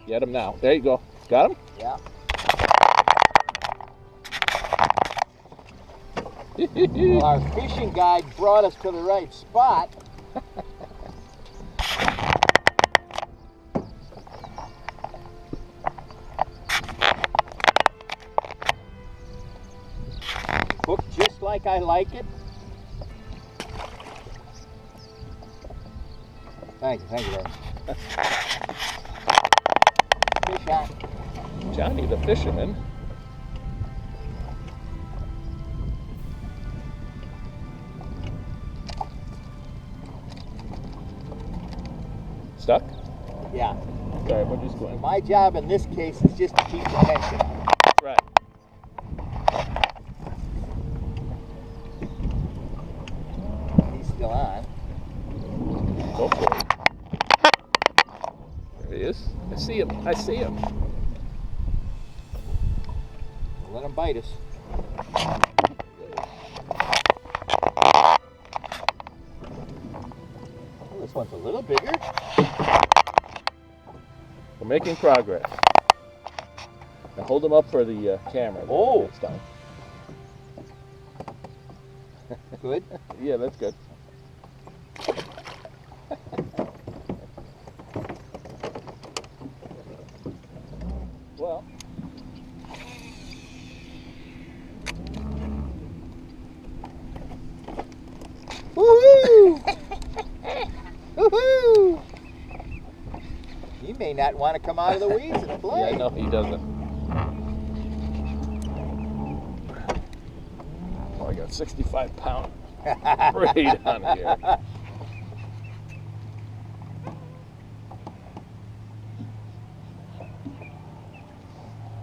Get him now. There you go. Got him? Yeah. Well, our fishing guide brought us to the right spot. Hooked just like I like it. Thank you very much. Fish on. Johnny the fisherman. Stuck? Yeah. Sorry, we're just going. My job in this case is just to keep the tension. That's right. He's still on. Go for it. There he is. I see him. I see him. Let him bite us. Oh, this one's a little bigger. We're making progress. Now hold him up for the camera. Oh. Next time. Good. Yeah, that's good. Well. Woohoo! Woohoo! He may not want to come out of the weeds and play. Yeah, no, he doesn't. Oh, I got 65-pound braid on here.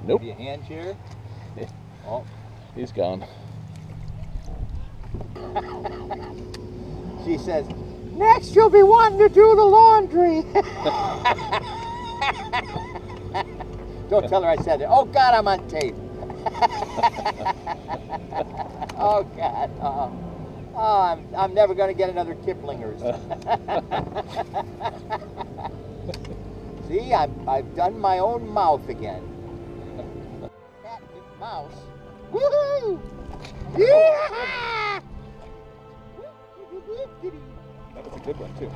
Nope. Give you a hand chair. Oh. He's gone. She says, next you'll be wanting to do the laundry. Don't tell her I said it. Oh God, I'm on tape. Oh God. Oh, I'm never going to get another Kiplinger's. See, I've done my own mouth again. Cat and mouse. Woohoo! Yeah! That was a good one, too.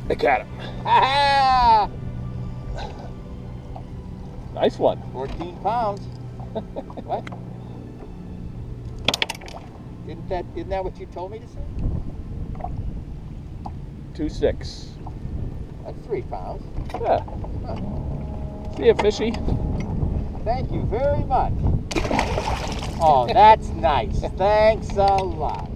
I got him. Ha-ha! Nice one. 14 pounds. What? Isn't that what you told me to say? 2.6. That's 3 pounds. Yeah. Huh. See ya, fishy. Thank you very much. Oh, that's nice. Thanks a lot.